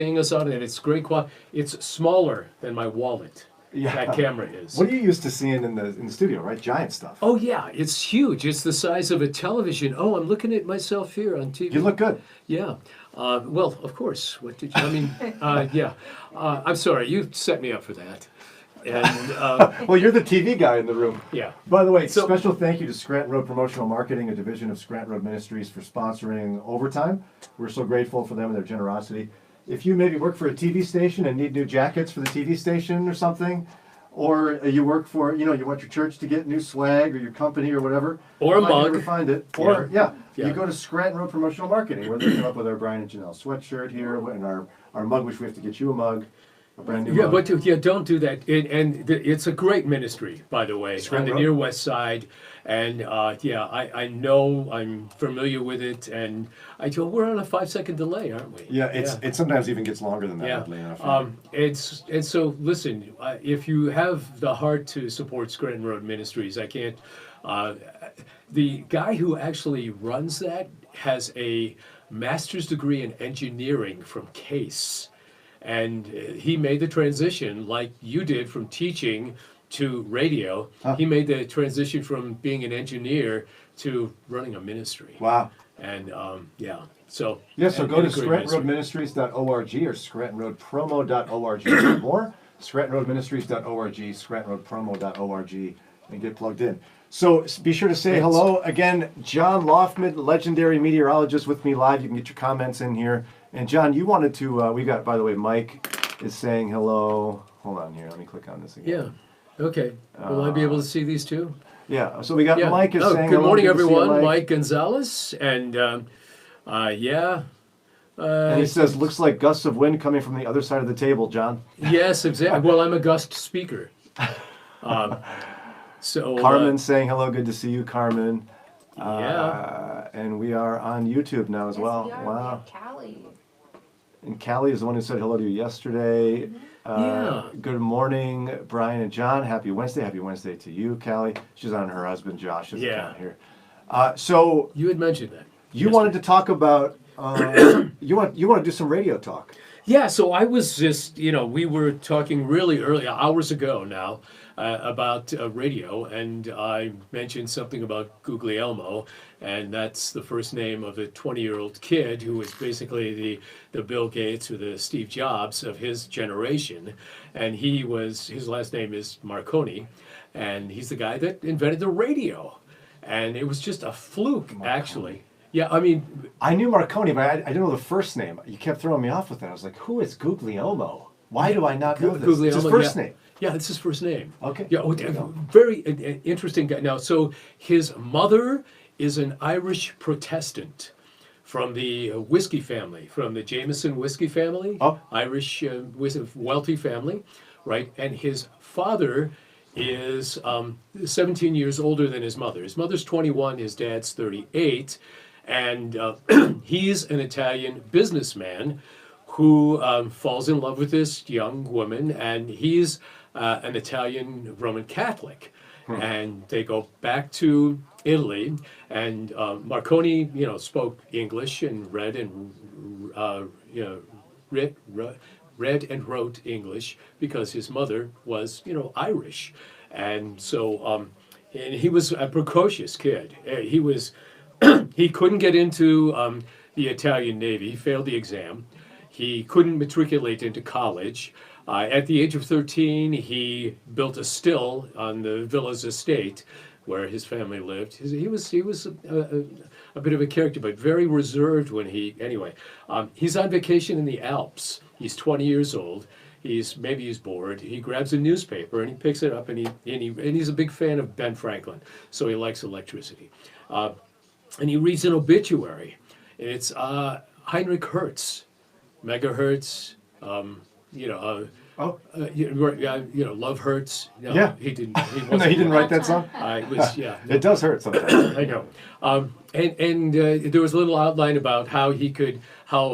paying us out, and it's great quality. It's smaller than my wallet. Yeah. That camera is. What are you used to seeing in the studio, right? Giant stuff. Oh yeah, it's huge. It's the size of a television. Oh, I'm looking at myself here on TV. You look good. Yeah. Well, of course. What did you? I mean, yeah. I'm sorry. You set me up for that. And Well, you're the TV guy in the room. yeah. By the way, So- special thank you to Scranton Road Promotional Marketing, a division of Scranton Road Ministries, for sponsoring Overtime. We're so grateful for them and their generosity. If you maybe work for a TV station and need new jackets for the TV station or something, or you work for, you want your church to get new swag or your company or whatever. Or a you might mug. never find it. Or, Yeah. you go to Scranton Road Promotional Marketing, where they come up with our Brian and Janelle sweatshirt here and our mug, which we have to get you a mug. A brand new Yeah, mug. but don't do that. It's a great ministry, by the way, on Scranton the Road? near west side. And I know, I'm familiar with it, and we're on a 5-second delay, aren't we? Yeah, it sometimes even gets longer than that, Yeah. oddly enough. And so listen, if you have the heart to support Scranton Road Ministries, I can't. The guy who actually runs that has a master's degree in engineering from Case. And he made the transition like you did from teaching to radio. Huh. He made the transition from being an engineer to running a ministry. Wow. And so Yeah, so and- go and to a great ministry. scrantonroadministries.org or scrantonroadpromo.org for more. scrantonroadministries.org, scrantonroadpromo.org, and get plugged in. So be sure to say hello. Again, John Loftman, legendary meteorologist, with me live. You can get your comments in here. And John, you wanted to, we got, by the way, Mike is saying hello. Hold on here, let me click on this again. Yeah. Okay. Will I be able to see these too? Yeah, so we got Yeah. Mike is saying good hello. morning, Good to see you, everyone. Mike Gonzalez, and yeah. And he says, looks like gusts of wind coming from the other side of the table, John. Yes, exactly. Well, I'm a gust speaker. So Carmen's saying hello, good to see you, Carmen. Yeah. And we are on YouTube now as well. Yes, we are. Wow. We have Callie. And Callie is the one who said hello to you yesterday. Yeah. Good morning, Brian and John. Happy Wednesday. Happy Wednesday to you, Callie. She's on her husband Josh's Yeah. account here. So you had mentioned that. you wanted to talk about, you want to do some radio talk. Yeah, so I was just, we were talking really early, hours ago now, about radio, and I mentioned something about Guglielmo, and that's the first name of a 20-year-old kid who was basically the Bill Gates or the Steve Jobs of his generation, and his last name is Marconi, and he's the guy that invented the radio, and it was just a fluke, actually. Yeah, I mean, I knew Marconi, but I didn't know the first name. You kept throwing me off with that. I was like, who is Guglielmo? Why do I not know this? It's his first name. Yeah, it's his first name. Okay. Yeah, very interesting guy. Now, so his mother is an Irish Protestant from the whiskey family, from the Jameson whiskey family. Oh. Irish wealthy family, right? And his father is 17 years older than his mother. His mother's 21, his dad's 38. And he's an Italian businessman who falls in love with this young woman, and he's an Italian Roman Catholic. And they go back to Italy, and Marconi, spoke English and read and wrote English because his mother was, Irish. And so, and he was a precocious kid. He couldn't get into the Italian Navy. He failed the exam. He couldn't matriculate into college. At the age of 13, he built a still on the Villas estate where his family lived. He was a bit of a character, but very reserved when he's on vacation in the Alps. He's 20 years old. He's bored. He grabs a newspaper and he picks it up, and he's a big fan of Ben Franklin, so he likes electricity. And he reads an obituary, and it's Heinrich Hertz, megahertz. Love hurts. No, Yeah. he didn't. No, he didn't write that song? It does hurt sometimes. I know. And there was a little outline about how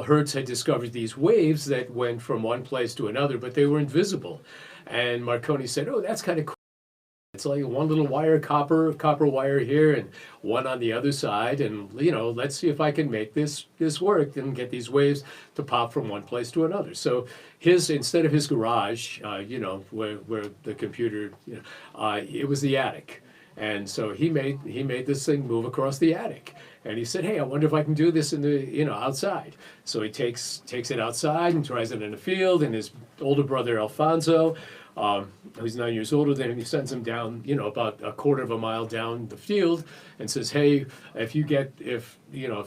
Hertz had discovered these waves that went from one place to another, but they were invisible. And Marconi said, "Oh, that's kind of cool." It's like one little wire, copper wire here, and one on the other side, and let's see if I can make this work and get these waves to pop from one place to another. So instead of his garage, where the computer, it was the attic, and so he made this thing move across the attic, and he said, "Hey, I wonder if I can do this in the outside." So he takes it outside and tries it in the field, and his older brother Alfonso, who's 9 years older than him, he sends him down, about a quarter of a mile down the field, and says, "Hey, if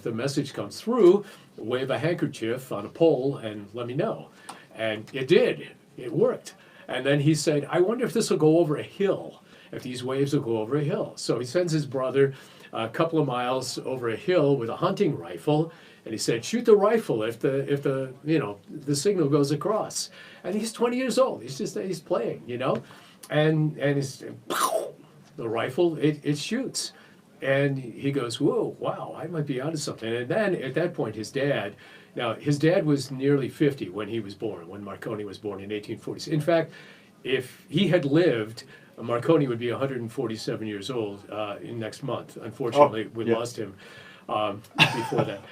the message comes through, wave a handkerchief on a pole and let me know." And it did. It worked. And then he said, "I wonder if this will go over a hill, if these waves will go over a hill." So he sends his brother a couple of miles over a hill with a hunting rifle, and he said, "Shoot the rifle if the signal goes across." And he's 20 years old. He's playing, and the rifle it shoots, and he goes, "Whoa, wow, I might be onto something." And then at that point, his dad was nearly 50 when he was born, when Marconi was born in 1846. In fact, if he had lived, Marconi would be 147 years old in next month. Unfortunately, we lost him before that.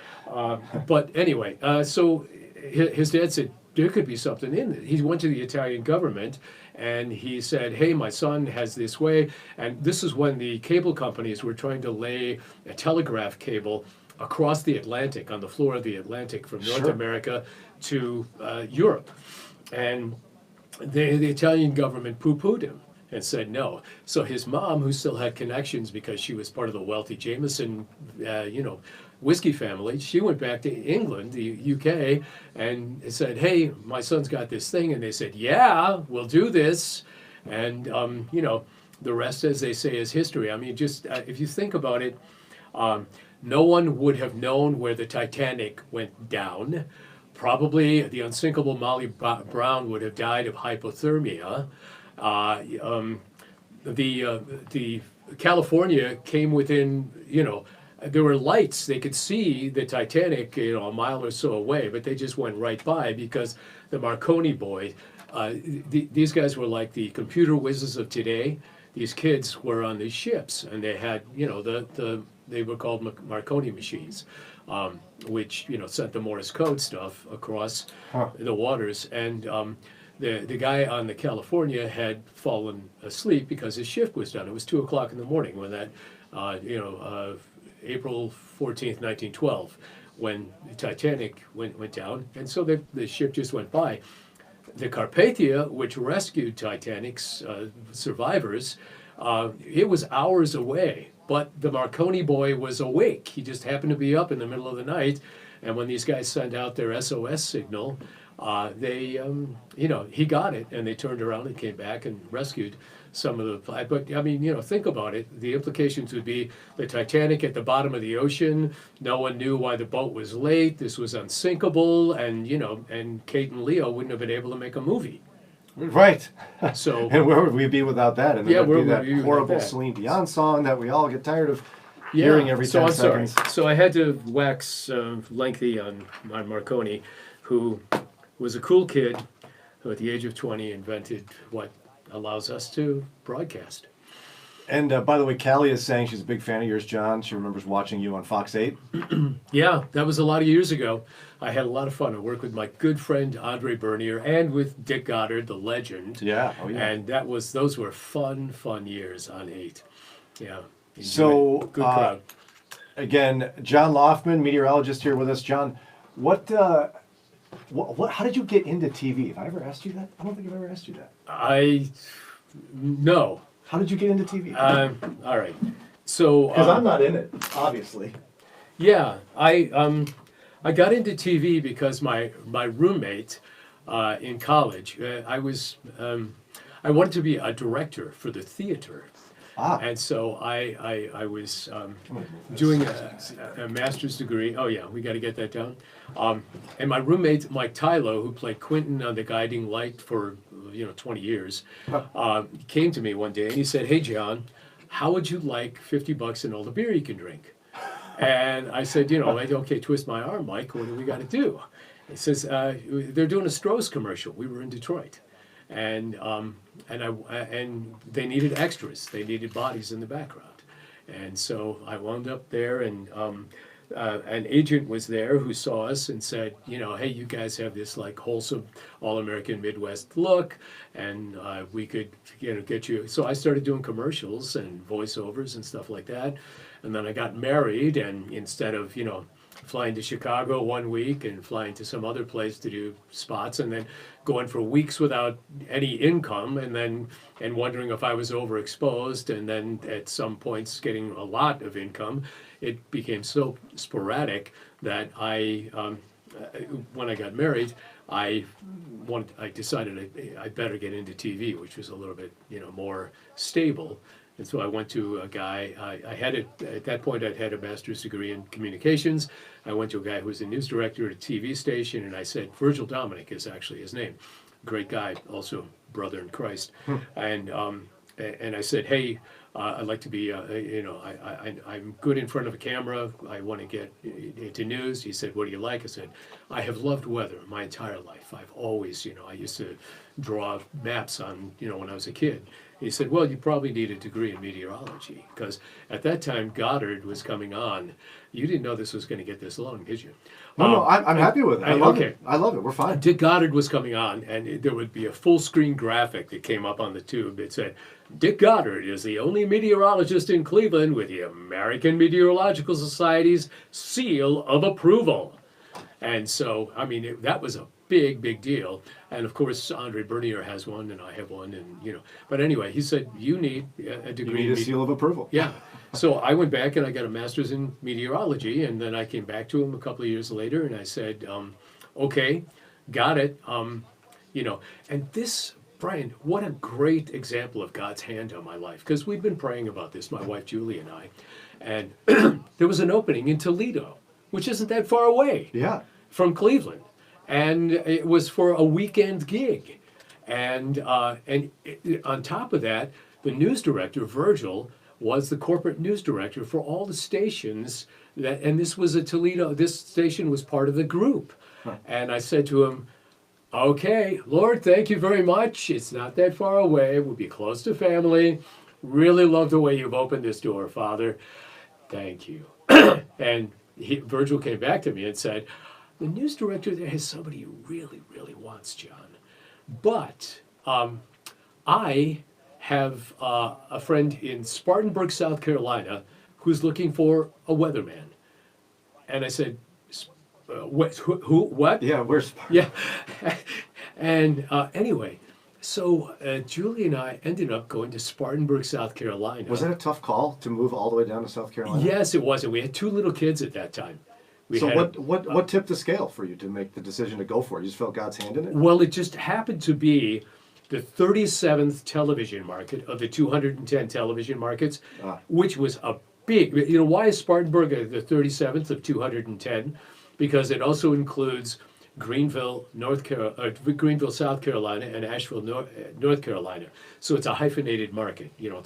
But anyway, so his dad said, there could be something in it. He went to the Italian government and he said, "Hey, my son has this way." And this is when the cable companies were trying to lay a telegraph cable across the Atlantic, on the floor of the Atlantic, from North America to Europe. And the Italian government poo-pooed him and said no. So his mom, who still had connections because she was part of the wealthy Jameson, whiskey family, she went back to England, the UK, and said, "Hey, my son's got this thing." And they said, "Yeah, we'll do this." And, the rest, as they say, is history. I mean, just if you think about it, no one would have known where the Titanic went down. Probably the unsinkable Molly Brown would have died of hypothermia. The California came within, there were lights. They could see the Titanic, a mile or so away, but they just went right by because the Marconi boys, these guys were like the computer whizzes of today. These kids were on these ships, and they had, they were called Marconi machines, which, sent the Morse code stuff across the waters. And the guy on the California had fallen asleep because his shift was done. It was 2 o'clock in the morning when that, April 14th, 1912, when the Titanic went down. And so the ship just went by. The Carpathia, which rescued Titanic's survivors, it was hours away. But the Marconi boy was awake. He just happened to be up in the middle of the night. And when these guys sent out their SOS signal, he got it, and they turned around and came back and rescued some of the. But I mean, think about it. The implications would be the Titanic at the bottom of the ocean. No one knew why the boat was late. This was unsinkable, and and Kate and Leo wouldn't have been able to make a movie. Right. So and where would we be without that? And yeah, there would where be would we that be horrible without that? Celine Dion song that we all get tired of hearing every 10 I'm seconds. sorry. So I had to wax lengthy on Marconi, who was a cool kid who at the age of 20 invented what allows us to broadcast. And by the way, Callie is saying she's a big fan of yours, John. She remembers watching you on Fox 8. Yeah, that was a lot of years ago. I had a lot of fun. I worked with my good friend Andre Bernier and with Dick Goddard, the legend. Yeah, oh yeah. And those were fun years on 8. Yeah. So, good crowd. Again, John Loftman, meteorologist, here with us. John, what? How did you get into TV? Have I ever asked you that? I don't think I've ever asked you that. No. How did you get into TV? All right. So Because I'm not in it, obviously. yeah, I got into TV because my roommate in college, I wanted to be a director for the theater. And so I was doing a master's degree. Oh yeah, we got to get that down. And my roommate Mike Tylo, who played Quentin on The Guiding Light for 20 years, came to me one day and he said, "Hey John, how would you like $50 and all the beer you can drink?" And I said, okay, twist my arm, Mike. What do we got to do? He says, they're doing a Stroh's commercial. We were in Detroit. and they needed extras. They needed bodies in the background, and so I wound up there, and an agent was there who saw us and said, you know, hey, you guys have this like wholesome all-American Midwest look, and we could, you know, get you. So I started doing commercials and voiceovers and stuff like that, and then I got married, and instead of, you know, flying to Chicago one week and flying to some other place to do spots and then going for weeks without any income and wondering if I was overexposed and then at some points getting a lot of income, it became so sporadic that when I got married, I decided I better get into TV, which was a little bit, you know, more stable. And so I went to a guy, at that point I'd had a master's degree in communications. I went to a guy who was a news director at a TV station, and I said, Virgil Dominic is actually his name. Great guy, also brother in Christ. And I said, hey, I'd like to be, you know, I'm good in front of a camera. I want to get into news. He said, what do you like? I said, I have loved weather my entire life. I've always, you know, I used to draw maps on, you know, when I was a kid. He said, well, you probably need a degree in meteorology, because at that time Goddard was coming on. You didn't know this was going to get this long, did you? No, I'm happy with it. I love okay. it. I love it. We're fine. Dick Goddard was coming on, and there would be a full screen graphic that came up on the tube that said, Dick Goddard is the only meteorologist in Cleveland with the American Meteorological Society's seal of approval. And so, I mean, that was a big deal. And of course, Andre Bernier has one, and I have one, and you know. But anyway, he said, you need a degree. You need a seal of approval. Yeah. So I went back and I got a master's in meteorology, and then I came back to him a couple of years later, and I said, okay, got it. You know, and this, Brian, what a great example of God's hand on my life, because we've been praying about this, my wife Julie and I, and there was an opening in Toledo, which isn't that far away from Cleveland. And it was for a weekend gig. And on top of that, the news director, Virgil, was the corporate news director for all the stations. And this was this station was part of the group. And I said to him, okay, Lord, thank you very much. It's not that far away. We'll be close to family. Really love the way you've opened this door, Father. Thank you. And Virgil came back to me and said, the news director there has somebody who really wants John. But I have a friend in Spartanburg, South Carolina, who's looking for a weatherman. And I said, who, what? Yeah, where's Yeah. And anyway, so Julie and I ended up going to Spartanburg, South Carolina. Was that a tough call to move all the way down to South Carolina? Yes, it was. And we had 2 little kids at that time. What tipped the scale for you to make the decision to go for it? You just felt God's hand in it? Well, it just happened to be the 37th television market of the 210 television markets, which was a big, you know, why is Spartanburg the 37th of 210? Because it also includes Greenville, South Carolina, and Asheville, North Carolina. So it's a hyphenated market, you know,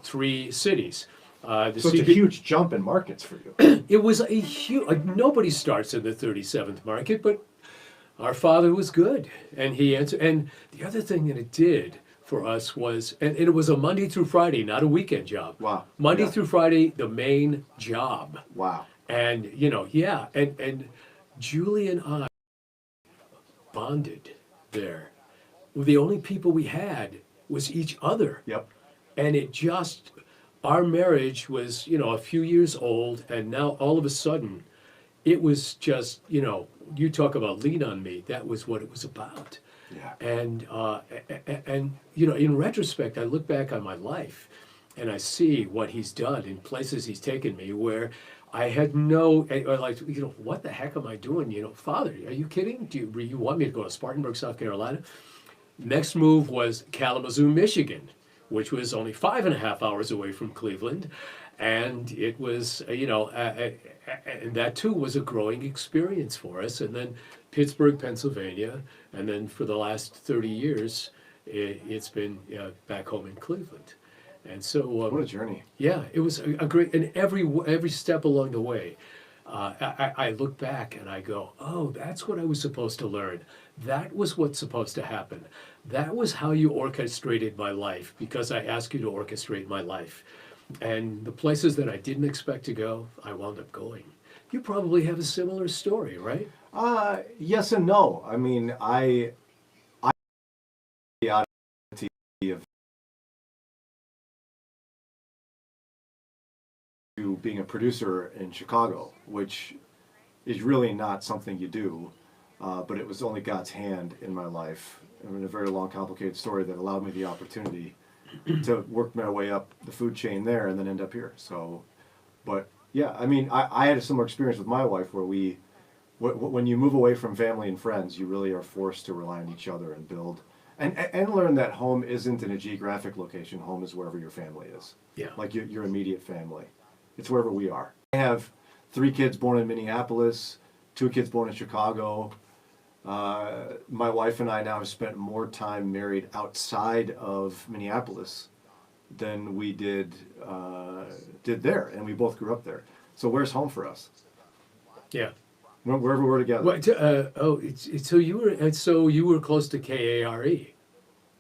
three cities. So it's a huge jump in markets for you. It was a huge, nobody starts in the 37th market, but our Father was good, and he answered. And the other thing that it did for us was, and it was a Monday through Friday, not a weekend job. Wow. Monday through Friday, the main job. Wow. And, you know, yeah, and Julie and I bonded there. The only people we had was each other. Yep. And it just, our marriage was, you know, a few years old, and now all of a sudden, it was just, you know, you talk about lean on me. That was what it was about. Yeah. And you know, in retrospect, I look back on my life, and I see what he's done in places he's taken me where I had like, you know, what the heck am I doing? You know, Father, are you kidding? Do you want me to go to Spartanburg, South Carolina? Next move was Kalamazoo, Michigan, which was only 5.5 hours away from Cleveland. And it was, you know, and that too was a growing experience for us. And then Pittsburgh, Pennsylvania. And then for the last 30 years, it's been back home in Cleveland. And so, what a journey! Yeah, it was a great, and every step along the way, I look back and I go, oh, that's what I was supposed to learn. that was what's supposed to happen. That was how you orchestrated my life because I asked you to orchestrate my life. And the places that I didn't expect to go, I wound up going. You probably have a similar story, right? Yes and no. I mean, I the oddity of being a producer in Chicago, which is really not something you do, but it was only God's hand in my life. I mean, a very long, complicated story that allowed me the opportunity to work my way up the food chain there and then end up here. So, but yeah, I mean, I had a similar experience with my wife where when you move away from family and friends, you really are forced to rely on each other and build and learn that home isn't in a geographic location. Home is wherever your family is. Yeah. Like your immediate family. It's wherever we are. I have 3 kids born in Minneapolis, 2 kids born in Chicago. My wife and I now have spent more time married outside of Minneapolis than we did there, and we both grew up there. So where's home for us? Yeah. Wherever we're together. What, so you were close to KARE.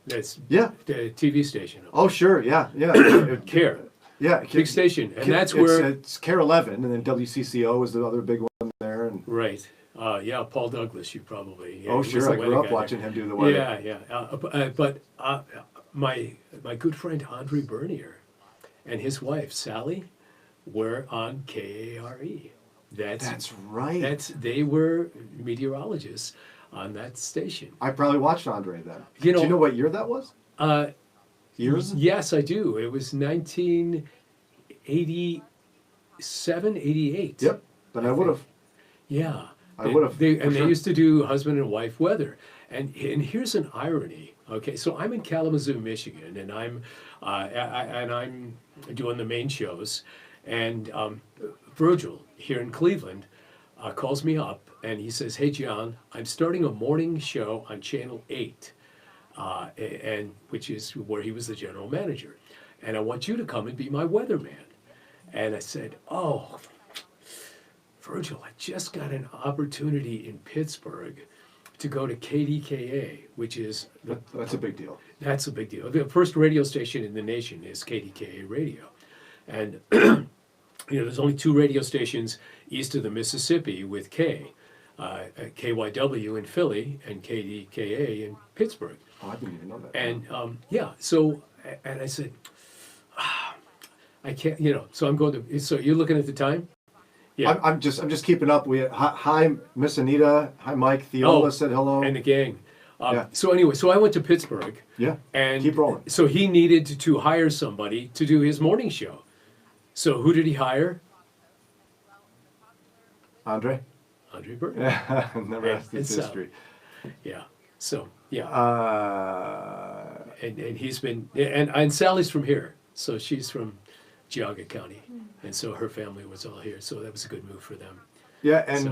That's Yeah. the TV station. Oh, sure. Yeah. Yeah. CARE. Yeah. Big station. And that's where... It's CARE 11, and then WCCO is the other big one there. And Right. Yeah, Paul Douglas, you probably... Yeah, oh, he was sure. the I grew wedding up guy watching there. him do the wedding. Yeah. But my good friend Andre Bernier and his wife Sally were on KARE. That's right. They were meteorologists on that station. I probably watched Andre then. You know- Do you know what year that was? Years? Yes, I do. It was 1987, 88. Yep. Then I would have. Yeah. I would've, They for sure. used to do husband and wife weather. And here's an irony. Okay, so I'm in Kalamazoo, Michigan, and I'm doing the main shows, and Virgil here in Cleveland calls me up and he says, "Hey John, I'm starting a morning show on Channel 8, and which is where he was the general manager, and I want you to come and be my weatherman." And I said, "Oh, Virgil, I just got an opportunity in Pittsburgh to go to KDKA, which is That's a big deal. that's a big deal. The first radio station in the nation is KDKA Radio, and there's only 2 radio stations east of the Mississippi with K, KYW in Philly and KDKA in Pittsburgh. Oh, I didn't even know that. And so I said, I can't, So I'm going to. So you're looking at the time? Yeah. I'm just keeping up. Hi, Miss Anita. Hi, Mike. Theola said hello. And the gang. Yeah. So anyway, so I went to Pittsburgh. Yeah. And Keep rolling. So he needed to hire somebody to do his morning show. So who did he hire? Andre? Andre Burton. Yeah. And the rest is It's, history. Yeah. So yeah. Uh, And he's been and Sally's from here, so she's from Geauga County, and so her family was all here. So that was a good move for them. yeah, and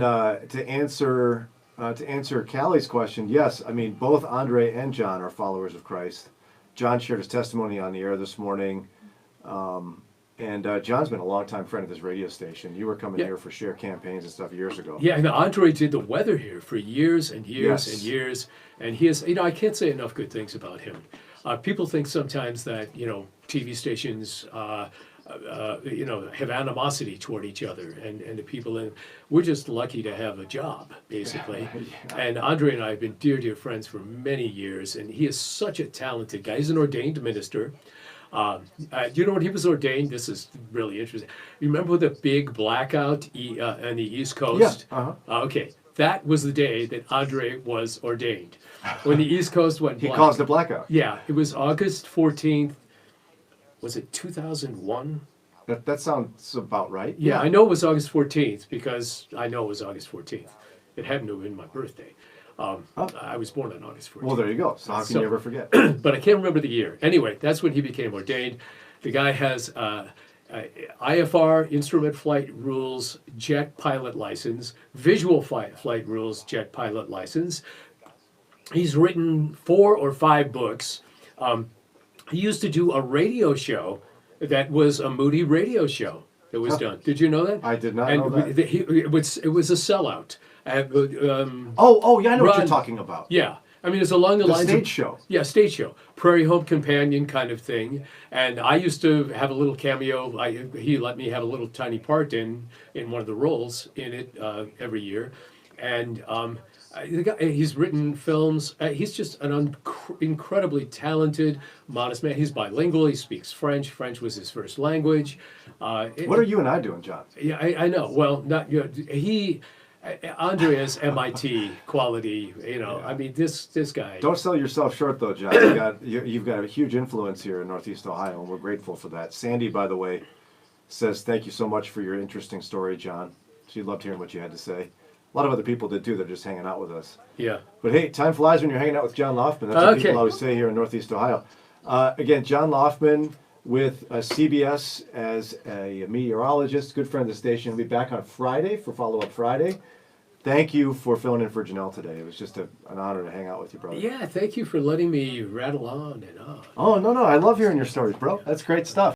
to answer Callie's question, yes, I mean both Andre and John are followers of Christ. John shared his testimony on the air this morning, and John's been a longtime friend of this radio station. You were coming Yeah. here for share campaigns and stuff years ago. Yeah, and Andre did the weather here for years and years Yes. and years, and he is. I can't say enough good things about him. People think sometimes that TV stations. Have animosity toward each other, and the people in. We're just lucky to have a job, basically. Yeah. And Andre and I have been dear friends for many years, and he is such a talented guy. He's an ordained minister. You know when he was ordained? This is really interesting. You remember the big blackout on the East Coast? Yeah. Okay, that was the day that Andre was ordained. When the East Coast went He black. caused the blackout. Yeah, it was August 14th. Was it 2001? That sounds about right. Yeah, I know it was August 14th because I know it was August 14th. It happened to have been my birthday. I was born on August 14th. Well, there you go. So how can So- you ever forget? But I can't remember the year. Anyway, that's when he became ordained. The guy has IFR, instrument flight rules, jet pilot license, visual flight rules, jet pilot license. He's written 4 or 5 books. He used to do a radio show that was a Moody radio show. that was Huh. done. Did you know that? I did not and know that. it was a sellout. Oh, yeah, I know what you're Ron- talking about. Yeah, I mean, it's along the The lines stage of show. Yeah, stage show, Prairie Home Companion kind of thing. And I used to have a little cameo. He let me have a little tiny part in one of the roles in it every year. And the guy, he's written films. He's just an incredibly talented, modest man. He's bilingual. He speaks French. French was his first language. What are you and I doing, John? Yeah, I know. Well, not you know, he. Andrea's MIT quality, you know. I mean, this guy. Don't sell yourself short, though, John. You've got a huge influence here in Northeast Ohio, and we're grateful for that. Sandy, by the way, says thank you so much for your interesting story, John. She loved hearing what you had to say. A lot of other people did too. They're just hanging out with us. Yeah. But hey, time flies when you're hanging out with John Loftman. That's what Okay. people always say here in Northeast Ohio. Again, John Loftman with CBS as a meteorologist, good friend of the station. He'll be back on Friday for Follow Up Friday. Thank you for filling in for Janelle today. It was just an honor to hang out with you, brother. Yeah, thank you for letting me rattle on and on. Oh, no, I love hearing your stories, bro. That's great stuff.